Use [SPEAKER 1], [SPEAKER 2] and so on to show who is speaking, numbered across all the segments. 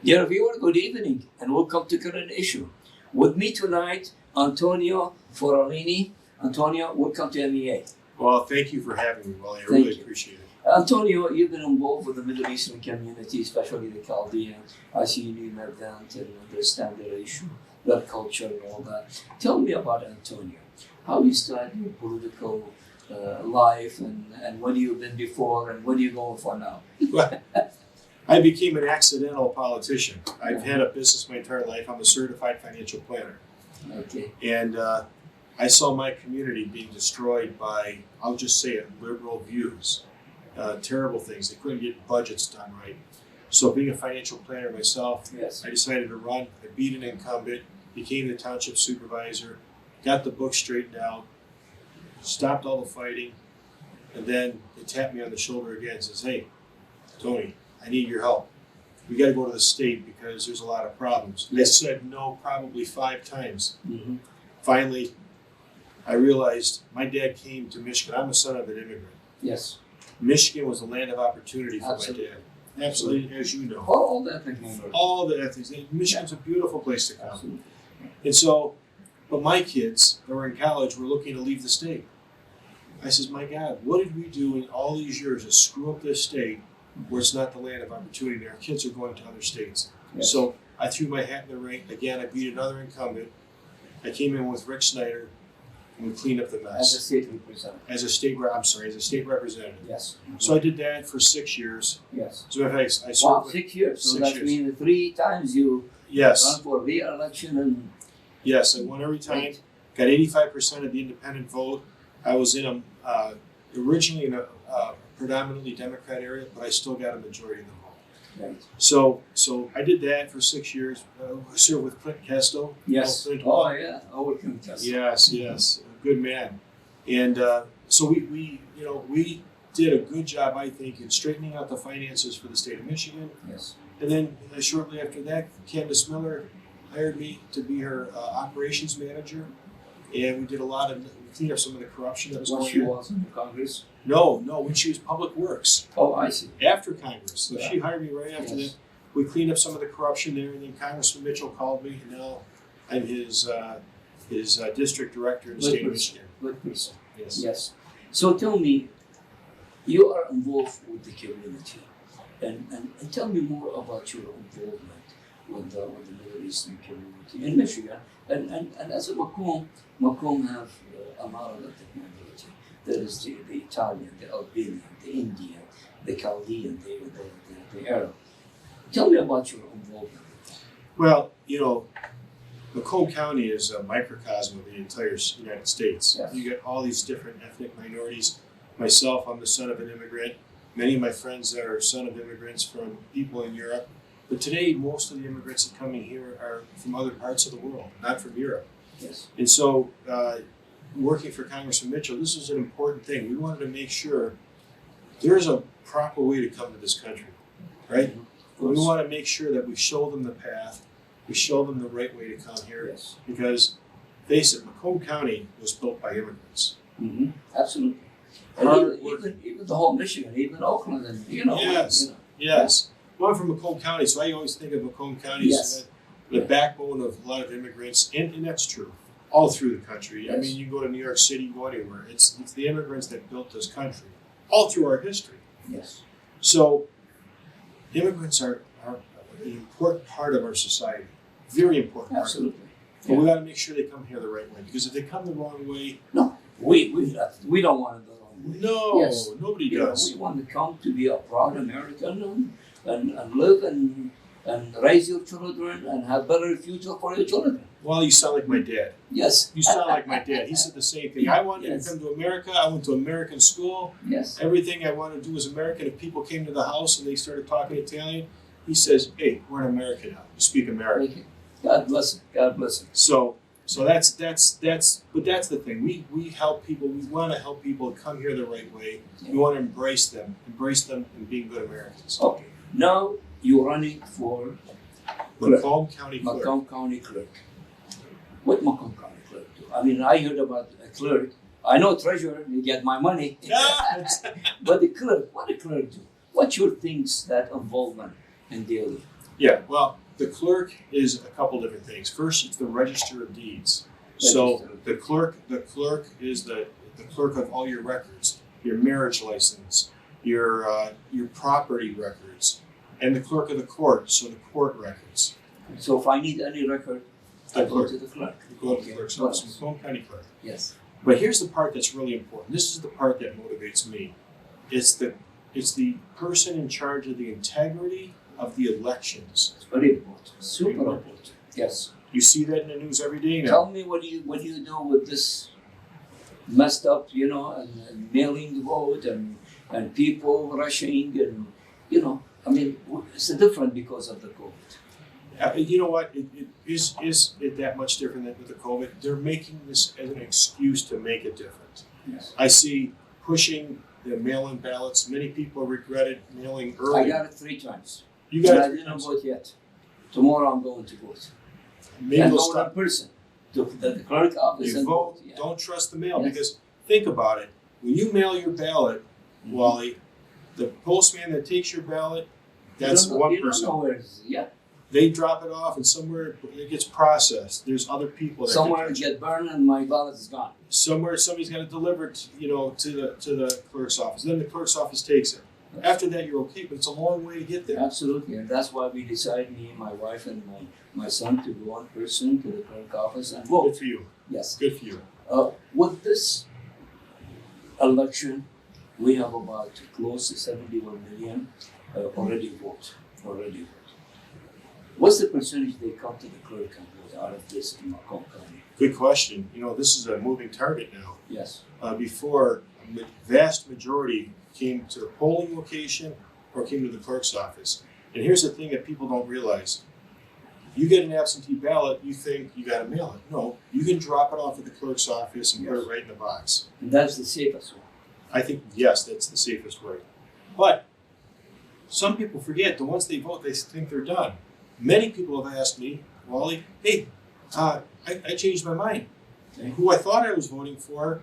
[SPEAKER 1] Dear viewer, good evening and welcome to Current Issue. With me tonight, Antonio Forlini. Antonio, welcome to MEA.
[SPEAKER 2] Well, thank you for having me, Wally. I
[SPEAKER 1] Thank
[SPEAKER 2] really
[SPEAKER 1] you.
[SPEAKER 2] appreciate it.
[SPEAKER 1] Antonio, you've been involved with the Middle Eastern community, especially the Chaldean. I see you in event and understand their issue, their culture and all that. Tell me about Antonio. How you started your political life and what you've been before and what are you going for now?
[SPEAKER 2] Well, I became an accidental politician. I've had a business my entire life. I'm a certified financial planner.
[SPEAKER 1] Okay.
[SPEAKER 2] And I saw my community being destroyed by, I'll just say it, liberal views. Terrible things. They couldn't get budgets done right. So being a financial planner myself,
[SPEAKER 1] Yes.
[SPEAKER 2] I decided to run. I beat an incumbent, became the township supervisor, got the book straightened out, stopped all the fighting, and then they tapped me on the shoulder again and says, hey, Tony, I need your help. We got to go to the state because there's a lot of problems. I said no probably 5 times.
[SPEAKER 1] Mm-hmm.
[SPEAKER 2] Finally, I realized my dad came to Michigan. I'm a son of an immigrant.
[SPEAKER 1] Yes.
[SPEAKER 2] Michigan was the land of opportunity for
[SPEAKER 1] Absolutely.
[SPEAKER 2] my dad. Absolutely, as you know.
[SPEAKER 1] All that thing.
[SPEAKER 2] All the ethics. Michigan's a beautiful place to come.
[SPEAKER 1] Absolutely.
[SPEAKER 2] And so, but my kids that were in college were looking to leave the state. I says, my God, what did we do in all these years to screw up this state where it's not the land of opportunity? Our kids are going to other states.
[SPEAKER 1] Yes.
[SPEAKER 2] So I threw my hat in the ring. Again, I beat another incumbent. I came in with Rick Snyder and we cleaned up the mess.
[SPEAKER 1] As a state representative.
[SPEAKER 2] As a state representative.
[SPEAKER 1] Yes.
[SPEAKER 2] So I did that for 6 years.
[SPEAKER 1] Yes.
[SPEAKER 2] So I served
[SPEAKER 1] Wow,
[SPEAKER 2] with-
[SPEAKER 1] 6 years. So
[SPEAKER 2] 6
[SPEAKER 1] that
[SPEAKER 2] years.
[SPEAKER 1] means 3 times you
[SPEAKER 2] Yes.
[SPEAKER 1] run for re-election and
[SPEAKER 2] Yes, I won every time. Got 85% of the independent vote. I was in originally in a predominantly Democrat area, but I still got a majority of the vote.
[SPEAKER 1] right.
[SPEAKER 2] So I did that for 6 years. I served with Clint Kesto.
[SPEAKER 1] Yes.
[SPEAKER 2] Clint
[SPEAKER 1] Oh yeah. Our contest.
[SPEAKER 2] Yes, a good man. And so we did a good job, I think, in straightening out the finances for the state of Michigan.
[SPEAKER 1] Yes.
[SPEAKER 2] And then shortly after that, Candace Miller hired me to be her operations manager, and we did a lot of, we cleaned up some of the corruption that was
[SPEAKER 1] When
[SPEAKER 2] going
[SPEAKER 1] she
[SPEAKER 2] on.
[SPEAKER 1] was in Congress.
[SPEAKER 2] No, when she was Public Works,
[SPEAKER 1] Oh, I see.
[SPEAKER 2] after Congress. So
[SPEAKER 1] Yeah.
[SPEAKER 2] she hired me right after
[SPEAKER 1] Yes.
[SPEAKER 2] that. We cleaned up some of the corruption there, and then Congressman Mitchell called me, and now I'm his district director in the state of Michigan.
[SPEAKER 1] Good person.
[SPEAKER 2] Yes.
[SPEAKER 1] Yes. So tell me, you are involved with the community, and tell me more about your involvement with the Middle Eastern community in Michigan, and as a Macomb have a lot of ethnic minority. There is the Italian, the Albanian, the Indian, the Chaldean, the Arab. Tell me about your involvement.
[SPEAKER 2] Well, Macomb County is a microcosm of the entire United States.
[SPEAKER 1] Yes.
[SPEAKER 2] You get all these different ethnic minorities. Myself, I'm the son of an immigrant. Many of my friends are son of immigrants from people in Europe. But today, most of the immigrants that come in here are from other parts of the world, not from Europe.
[SPEAKER 1] Yes.
[SPEAKER 2] And so, working for Congressman Mitchell, this is an important thing. We wanted to make sure there's a proper way to come to this country, right? We want to make sure that we show them the path, we show them the right way to come here.
[SPEAKER 1] Yes.
[SPEAKER 2] Because, face it, Macomb County was built by immigrants.
[SPEAKER 1] Mm-hmm. Absolutely. And
[SPEAKER 2] Hard
[SPEAKER 1] even the whole Michigan, even Oakland, and
[SPEAKER 2] Yes. Yes. Well, I'm from Macomb County, so I always think of Macomb County
[SPEAKER 1] Yes.
[SPEAKER 2] as the backbone of a lot of immigrants, and that's true all through the country. I
[SPEAKER 1] Yes.
[SPEAKER 2] mean, you go to New York City, you go anywhere. It's the immigrants that built this country, all through our history.
[SPEAKER 1] Yes.
[SPEAKER 2] So, immigrants are an important part of our society, very important part.
[SPEAKER 1] Absolutely.
[SPEAKER 2] But we got to make sure they come here the right way, because if they come the wrong way,
[SPEAKER 1] No, we don't want it the wrong way.
[SPEAKER 2] no,
[SPEAKER 1] Yes.
[SPEAKER 2] nobody
[SPEAKER 1] You know,
[SPEAKER 2] does.
[SPEAKER 1] we want to come to be a proud American and live and raise your children and have better future for your children.
[SPEAKER 2] Well, you sound like my dad.
[SPEAKER 1] Yes.
[SPEAKER 2] You sound like my dad. He said the same thing. I wanted
[SPEAKER 1] Yes.
[SPEAKER 2] to come to America. I went to American school.
[SPEAKER 1] Yes.
[SPEAKER 2] Everything I wanted to do was American. If people came to the house and they started talking Italian, he says, "Hey, we're in America now. We speak American."
[SPEAKER 1] Thank you. God bless him. God bless him.
[SPEAKER 2] So that's but that's the thing. We help people. We want to help people come here the right way. We want to embrace them in being good Americans.
[SPEAKER 1] Okay. Now you're running for
[SPEAKER 2] Macomb County Clerk.
[SPEAKER 1] Macomb County Clerk. What Macomb County Clerk do? I mean, I heard about a clerk. I know treasurer, you get my money. But the clerk, what the clerk do? What's your things that involvement in daily?
[SPEAKER 2] Yeah, well, the clerk is a couple different things. First, it's the register of deeds. So the clerk is the clerk of all your records, your marriage license, your property records, and the clerk of the court, so the court records.
[SPEAKER 1] So if I need any record, I go to the clerk.
[SPEAKER 2] You go to the clerk's office, Macomb County Clerk.
[SPEAKER 1] Yes.
[SPEAKER 2] But here's the part that's really important. This is the part that motivates me. It's the person in charge of the integrity of the elections.
[SPEAKER 1] It's very important. Super important. Yes.
[SPEAKER 2] You see that in the news every day now.
[SPEAKER 1] Tell me what do you do with this messed up, and mailing the vote and people rushing and I mean, it's different because of the COVID.
[SPEAKER 2] You know what? Is it that much different than with the COVID? They're making this as an excuse to make it different.
[SPEAKER 1] Yes.
[SPEAKER 2] I see pushing the mail-in ballots. Many people regretted mailing early.
[SPEAKER 1] I got it 3 times.
[SPEAKER 2] You got
[SPEAKER 1] but
[SPEAKER 2] it.
[SPEAKER 1] I didn't vote yet. Tomorrow I'm going to vote.
[SPEAKER 2] Maybe
[SPEAKER 1] and
[SPEAKER 2] they'll
[SPEAKER 1] vote in
[SPEAKER 2] stop.
[SPEAKER 1] person to the clerk office
[SPEAKER 2] You
[SPEAKER 1] and
[SPEAKER 2] vote.
[SPEAKER 1] vote. Yeah.
[SPEAKER 2] Don't trust the mail
[SPEAKER 1] Yes.
[SPEAKER 2] because think about it. When you mail your ballot, Wally, the postman that takes your ballot, that's one
[SPEAKER 1] you
[SPEAKER 2] person.
[SPEAKER 1] don't know where it is. Yeah.
[SPEAKER 2] They drop it off, and somewhere it gets processed. There's other people that
[SPEAKER 1] Somewhere
[SPEAKER 2] can
[SPEAKER 1] it
[SPEAKER 2] touch it.
[SPEAKER 1] get burned and my ballot is gone.
[SPEAKER 2] Somewhere somebody's got to deliver it, to the clerk's office. Then the clerk's office takes it. After that, you're okay, but it's a long way to get there.
[SPEAKER 1] Absolutely, and that's why we decided, me, my wife, and my son, to go in person to the clerk office and
[SPEAKER 2] Good
[SPEAKER 1] vote.
[SPEAKER 2] for you.
[SPEAKER 1] Yes.
[SPEAKER 2] Good for you.
[SPEAKER 1] With this election, we have about close to 71 million already vote. What's the percentage they come to the clerk and vote out of this in Macomb County?
[SPEAKER 2] Good question. This is a moving target now.
[SPEAKER 1] Yes.
[SPEAKER 2] Before, a vast majority came to the polling location or came to the clerk's office. And here's the thing that people don't realize. You get an absentee ballot, you think you got to mail it. No, you can drop it off at the clerk's office and put it right in the box.
[SPEAKER 1] And that's the safest one.
[SPEAKER 2] I think, yes, that's the safest way. But some people forget that once they vote, they think they're done. Many people have asked me, Wally, hey, I changed my mind.
[SPEAKER 1] Okay.
[SPEAKER 2] Who I thought I was voting for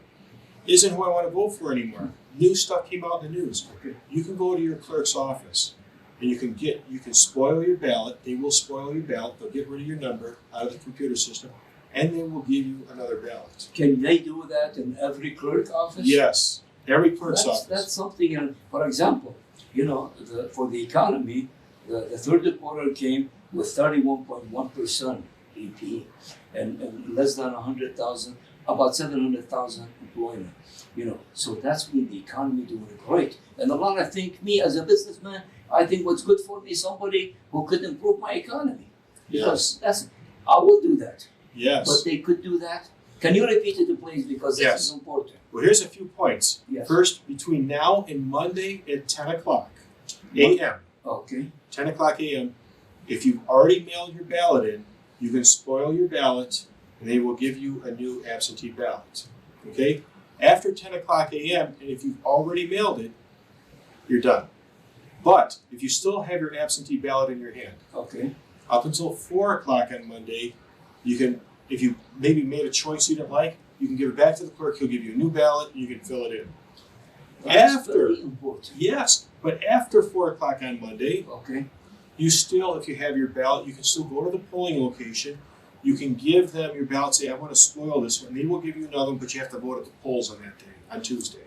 [SPEAKER 2] isn't who I want to vote for anymore. New stuff came out in the news.
[SPEAKER 1] Okay.
[SPEAKER 2] You can go to your clerk's office and you can spoil your ballot. They will spoil your ballot. They'll get rid of your number out of the computer system, and they will give you another ballot.
[SPEAKER 1] Can they do that in every clerk office?
[SPEAKER 2] Yes, every clerk's office.
[SPEAKER 1] That's something. For example, for the economy, the third quarter came with 31.1% EP and less than 100,000, about 700,000 employment. So that's when the economy doing great. And a lot of think, me as a businessman, I think what's good for me, somebody who could improve my economy. Because I will do that.
[SPEAKER 2] Yes.
[SPEAKER 1] But they could do that. Can you repeat it, please? Because this
[SPEAKER 2] Yes.
[SPEAKER 1] is important.
[SPEAKER 2] Well, here's a few points.
[SPEAKER 1] Yes.
[SPEAKER 2] First, between now and Monday at 10 o'clock a.m.,
[SPEAKER 1] Okay.
[SPEAKER 2] 10 o'clock a.m., if you've already mailed your ballot in, you can spoil your ballot and they will give you a new absentee ballot. Okay? After 10 o'clock a.m., and if you've already mailed it, you're done. But if you still have your absentee ballot in your hand,
[SPEAKER 1] Okay.
[SPEAKER 2] up until 4 o'clock on Monday, you can, if you maybe made a choice you didn't like, you can give it back to the clerk. He'll give you a new ballot. You can fill it in.
[SPEAKER 1] That's very important.
[SPEAKER 2] Yes, but after 4 o'clock on Monday,
[SPEAKER 1] Okay.
[SPEAKER 2] you still, if you have your ballot, you can still go to the polling location. You can give them your ballot, say, I want to spoil this one. They will give you another one, but you have to vote at the polls on that day, on Tuesday.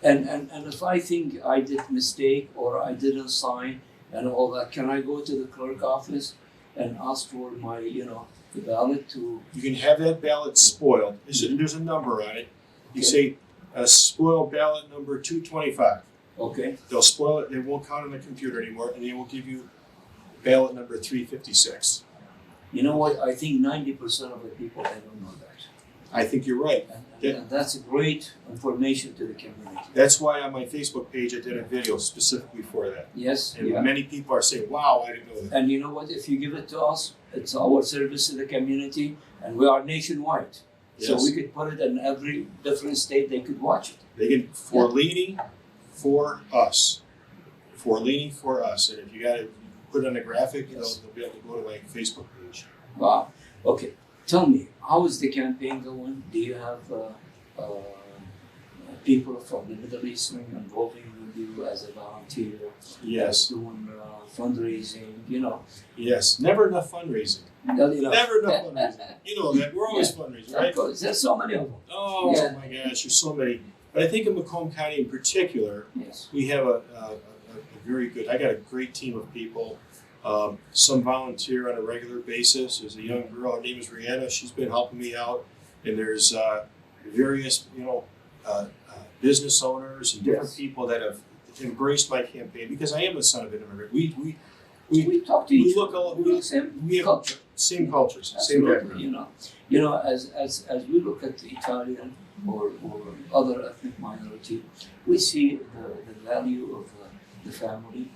[SPEAKER 1] And if I think I did mistake or I didn't sign and all that, can I go to the clerk office and ask for my, the ballot to?
[SPEAKER 2] You can have that ballot spoiled. There's a number on it. You say, spoil ballot number 225.
[SPEAKER 1] Okay.
[SPEAKER 2] They'll spoil it. They won't count on the computer anymore, and they will give you ballot number 356.
[SPEAKER 1] You know what? I think 90% of the people, they don't know that.
[SPEAKER 2] I think you're right.
[SPEAKER 1] And that's great information to the community.
[SPEAKER 2] That's why on my Facebook page I did a video specifically for that.
[SPEAKER 1] Yes.
[SPEAKER 2] And
[SPEAKER 1] Yeah.
[SPEAKER 2] many people are saying, wow, I didn't know that.
[SPEAKER 1] And you know what? If you give it to us, it's our service to the community, and we are nationwide. So
[SPEAKER 2] Yes.
[SPEAKER 1] we could put it in every different state. They could watch it.
[SPEAKER 2] They can, Forlini for us. Forlini for us. And if you got to put it on a graphic,
[SPEAKER 1] Yes.
[SPEAKER 2] they'll be able to go to my Facebook page.
[SPEAKER 1] Wow. Okay. Tell me, how is the campaign going? Do you have people from the Middle East involving with do as a volunteer.
[SPEAKER 2] Yes.
[SPEAKER 1] Doing fundraising, you know.
[SPEAKER 2] Yes. Never enough fundraising.
[SPEAKER 1] Not enough.
[SPEAKER 2] Never enough fundraising. You know that. We're always fundraising, right?
[SPEAKER 1] Of course. There's so many of them.
[SPEAKER 2] Oh
[SPEAKER 1] Yeah.
[SPEAKER 2] my gosh, there's so many. But I think in Macomb County in particular,
[SPEAKER 1] Yes.
[SPEAKER 2] we have a very good, I got a great team of people. Some volunteer on a regular basis. There's a young girl, her name is Rihanna. She's been helping me out. And there's various, business owners and different
[SPEAKER 1] Yes.
[SPEAKER 2] people that have embraced my campaign because I am a son of an immigrant.
[SPEAKER 1] We talk to
[SPEAKER 2] we
[SPEAKER 1] each
[SPEAKER 2] look
[SPEAKER 1] other.
[SPEAKER 2] all-
[SPEAKER 1] We same
[SPEAKER 2] we have
[SPEAKER 1] culture.
[SPEAKER 2] same cultures, same
[SPEAKER 1] Absolutely,
[SPEAKER 2] background.
[SPEAKER 1] you know, as we look at the Italian or other ethnic minority, we see the value of the family.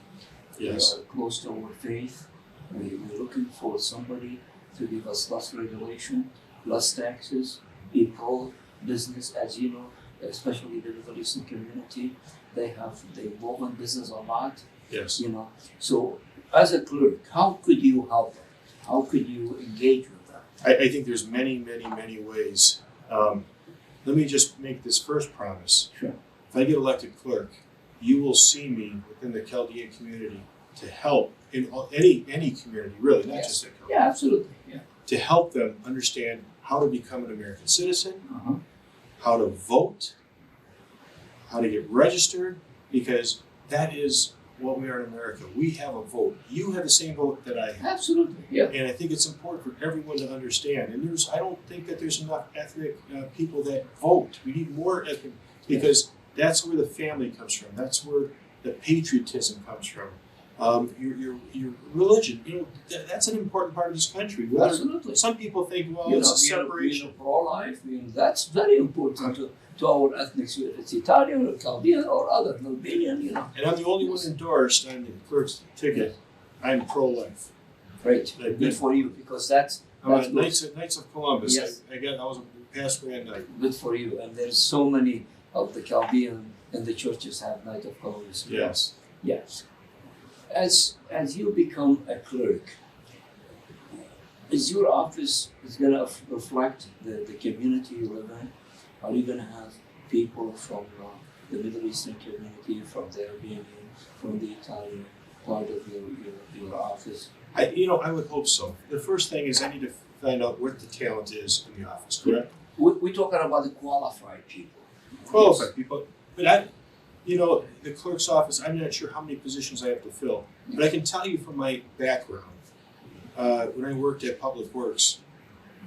[SPEAKER 2] Yes.
[SPEAKER 1] We are close to our faith. We're looking for somebody to give us less regulation, less taxes, be pro-business, as you know, especially the Middle Eastern community. They involve in business a lot,
[SPEAKER 2] Yes.
[SPEAKER 1] you know. So as a clerk, how could you help them? How could you engage with them?
[SPEAKER 2] I think there's many ways. Let me just make this first promise.
[SPEAKER 1] Sure.
[SPEAKER 2] If I get elected clerk, you will see me within the Chaldean community to help in any community, really, not
[SPEAKER 1] Yes.
[SPEAKER 2] just that.
[SPEAKER 1] Yeah, absolutely. Yeah.
[SPEAKER 2] To help them understand how to become an American citizen,
[SPEAKER 1] Uh-huh.
[SPEAKER 2] how to vote, how to get registered, because that is what we are in America. We have a vote. You have the same vote that I have.
[SPEAKER 1] Absolutely. Yeah.
[SPEAKER 2] And I think it's important for everyone to understand. And I don't think that there's enough ethnic people that vote. We need more ethnic, because that's where the family comes from. That's where the patriotism comes from. Your religion, that's an important part of this country.
[SPEAKER 1] Absolutely.
[SPEAKER 2] Some people think, well,
[SPEAKER 1] You
[SPEAKER 2] it's
[SPEAKER 1] know,
[SPEAKER 2] a separation.
[SPEAKER 1] being pro-life, that's very important to our ethnic, if it's Italian or Chaldean or other, Albanian, you know.
[SPEAKER 2] And I'm the only one endorsed on the clerk's ticket. I'm pro-life.
[SPEAKER 1] Great,
[SPEAKER 2] Like
[SPEAKER 1] good
[SPEAKER 2] that.
[SPEAKER 1] for you, because that's good.
[SPEAKER 2] Knights of Columbus.
[SPEAKER 1] Yes.
[SPEAKER 2] I was a pastor at night.
[SPEAKER 1] Good for you. And there's so many of the Chaldean and the churches have Knight of Columbus.
[SPEAKER 2] Yes.
[SPEAKER 1] Yes. As you become a clerk, is your office going to reflect the community you live in? Are you going to have people from the Middle Eastern community, from the Albanian, from the Italian part of your office?
[SPEAKER 2] I would hope so. The first thing is I need to find out what the talent is in the office, correct?
[SPEAKER 1] We're talking about the qualified people.
[SPEAKER 2] Qualified people. But the clerk's office, I'm not sure how many positions I have to fill. But I can tell you from my background, when I worked at Public Works,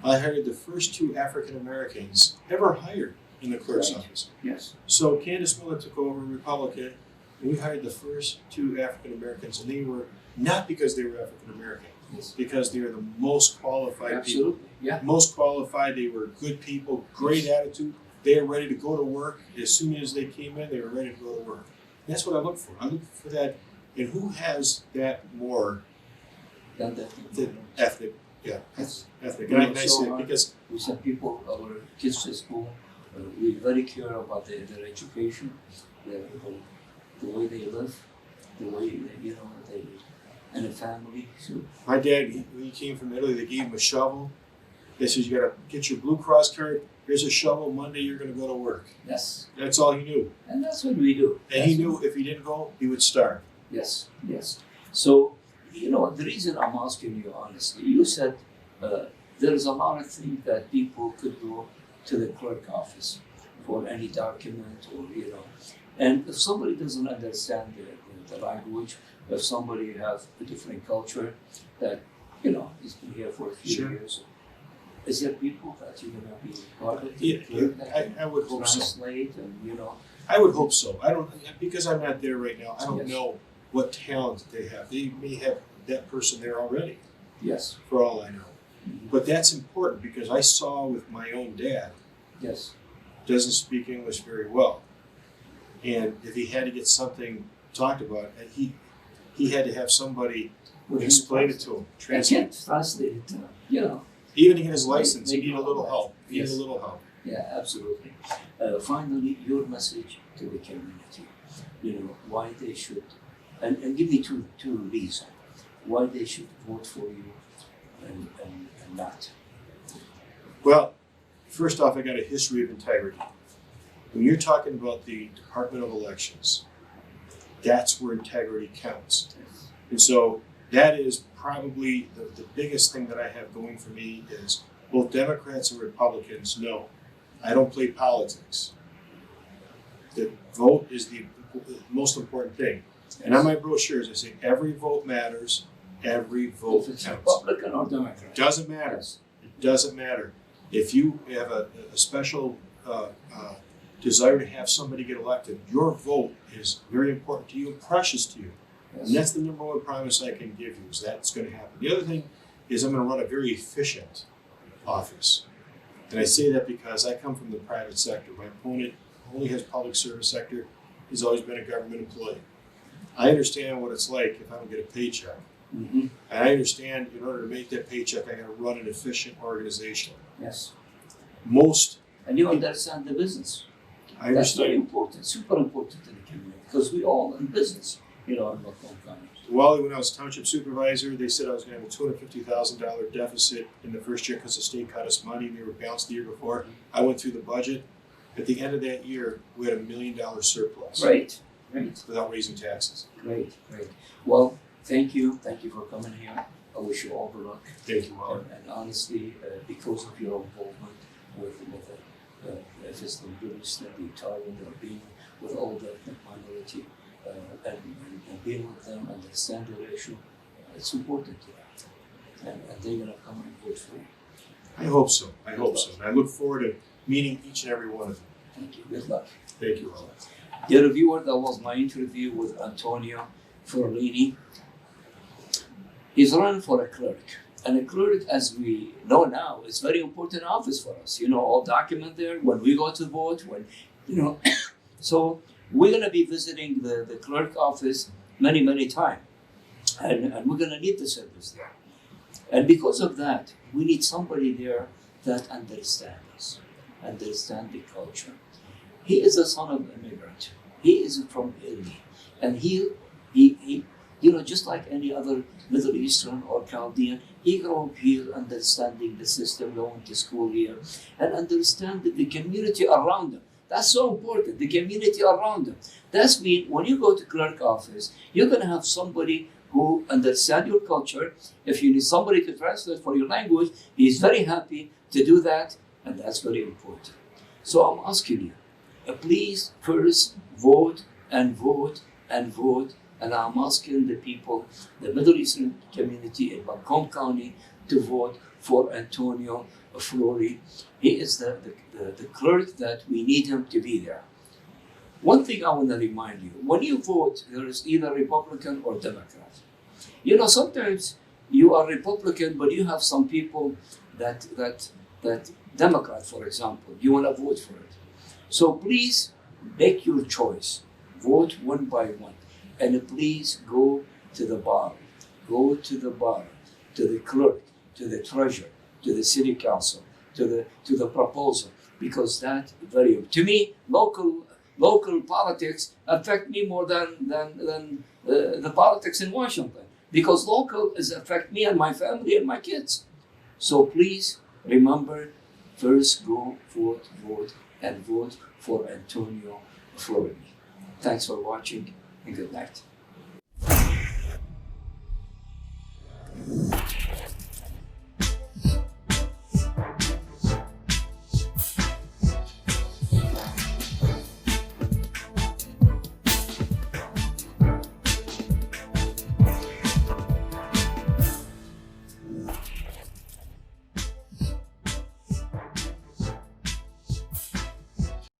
[SPEAKER 2] I hired the first 2 African Americans ever hired in the clerk's
[SPEAKER 1] Right.
[SPEAKER 2] office.
[SPEAKER 1] Yes.
[SPEAKER 2] So Candace Miller took over, Republican, and we hired the first 2 African Americans, and they were not because they were African American,
[SPEAKER 1] Yes.
[SPEAKER 2] because they are the most qualified people.
[SPEAKER 1] Absolutely. Yeah.
[SPEAKER 2] Most qualified, they were good people, great attitude. They are ready to go to work. As soon as they came in, they were ready to go to work. That's what I look for. I look for that. And who has that more
[SPEAKER 1] Done that.
[SPEAKER 2] than ethnic? Yeah,
[SPEAKER 1] Yes.
[SPEAKER 2] ethnic.
[SPEAKER 1] You
[SPEAKER 2] And
[SPEAKER 1] know,
[SPEAKER 2] I
[SPEAKER 1] so,
[SPEAKER 2] say it because
[SPEAKER 1] We send people, our kids to school. We very care about their education, the way they live, the way they and a family. So
[SPEAKER 2] my dad, when he came from Italy, they gave him a shovel. They said, you got to get your Blue Cross card. Here's a shovel. Monday, you're going to go to work.
[SPEAKER 1] yes,
[SPEAKER 2] That's all he knew.
[SPEAKER 1] and that's what we do.
[SPEAKER 2] And he knew if he didn't go, he would starve.
[SPEAKER 1] Yes, yes. So the reason I'm asking you honestly, you said there's a lot of things that people could go to the clerk office for any document or and if somebody doesn't understand the language, if somebody has a different culture that has been here for a few
[SPEAKER 2] Sure.
[SPEAKER 1] years, is there people that you're gonna be part of
[SPEAKER 2] Yeah,
[SPEAKER 1] the clerk that
[SPEAKER 2] I would hope so.
[SPEAKER 1] translate and
[SPEAKER 2] I would hope so. I don't, because I'm not there right now. I don't
[SPEAKER 1] Yes.
[SPEAKER 2] know what talent they have. They may have that person there already,
[SPEAKER 1] yes,
[SPEAKER 2] for all I know. But that's important because I saw with my own dad,
[SPEAKER 1] yes,
[SPEAKER 2] doesn't speak English very well, and if he had to get something talked about, and he had to have somebody
[SPEAKER 1] Well,
[SPEAKER 2] explain it to him,
[SPEAKER 1] I
[SPEAKER 2] translate.
[SPEAKER 1] can't translate it.
[SPEAKER 2] Even to get his license, he
[SPEAKER 1] Make
[SPEAKER 2] needed a little help. He needed
[SPEAKER 1] Yes.
[SPEAKER 2] a little help.
[SPEAKER 1] Yeah, absolutely. Finally, your message to the community, why they should, and give me two reasons why they should vote for you and not.
[SPEAKER 2] Well, first off, I got a history of integrity. When you're talking about the Department of Elections, That's where integrity counts. And so that is probably the biggest thing that I have going for me is both Democrats and Republicans know I don't play politics. The vote is the most important thing. And on my brochures, I say every vote matters, every vote
[SPEAKER 1] If it's
[SPEAKER 2] counts.
[SPEAKER 1] Republican or Democrat.
[SPEAKER 2] It doesn't matter. It doesn't matter. If you have a special desire to have somebody get elected, your vote is very important to you and precious to you.
[SPEAKER 1] Yes.
[SPEAKER 2] And that's the number one promise I can give you, is that's going to happen. The other thing is I'm going to run a very efficient office. And I say that because I come from the private sector. My opponent only has public service sector. He's always been a government employee. I understand what it's like if I don't get a paycheck.
[SPEAKER 1] Mm-hmm.
[SPEAKER 2] And I understand in order to make that paycheck, I got to run an efficient organization.
[SPEAKER 1] Yes.
[SPEAKER 2] Most,
[SPEAKER 1] And you understand the business.
[SPEAKER 2] I
[SPEAKER 1] That's very
[SPEAKER 2] understand.
[SPEAKER 1] important, super important to the community, because we all in business, in Macomb County.
[SPEAKER 2] Wally, when I was township supervisor, they said I was going to have a $250,000 deficit in the first year because the state cut us money and they were balanced the year before. I went through the budget. At the end of that year, we had $1 million surplus.
[SPEAKER 1] Great.
[SPEAKER 2] Without raising taxes.
[SPEAKER 1] Great. Well, thank you for coming here. I wish you all the luck.
[SPEAKER 2] Thank you, Wally.
[SPEAKER 1] And honestly, because of your involvement with if it's the British, the Italian, or being with all the ethnic minority, and being with them, understand their issue, it's important to them. And they're going to come and vote for you.
[SPEAKER 2] I hope so. And I look forward to meeting each and every one of them.
[SPEAKER 1] Thank you. Good luck.
[SPEAKER 2] Thank you, Wally.
[SPEAKER 1] Dear viewer, that was my interview with Anthony Forlini. He's running for a clerk. And a clerk, as we know now, is very important office for us. All document there when we go to vote, So we're going to be visiting the clerk office many times. And we're going to need the service there. And because of that, we need somebody there that understands us, understand the culture. He is the son of an immigrant. He is from Italy. And he just like any other Middle Eastern or Chaldean, he grew up here understanding the system, going to school here, and understanding the community around him. That's so important, the community around him. That's mean when you go to clerk office, you're going to have somebody who understands your culture. If you need somebody to translate for your language, he's very happy to do that, and that's very important. So I'm asking you, please first vote and vote and vote. And I'm asking the people, the Middle Eastern community in Macomb County, to vote for Anthony Forlini. He is the clerk that we need him to be there. One thing I want to remind you, when you vote, there is either Republican or Democrat. Sometimes you are Republican, but you have some people that Democrat, for example, you want to vote for it. So please make your choice. Vote one by one. And please go to the bar, to the clerk, to the treasurer, to the city council, to the proposal, because that to me, local politics affect me more than the politics in Washington, because local affect me and my family and my kids. So please remember, first go vote, and vote for Anthony Forlini. Thanks for watching. And good night.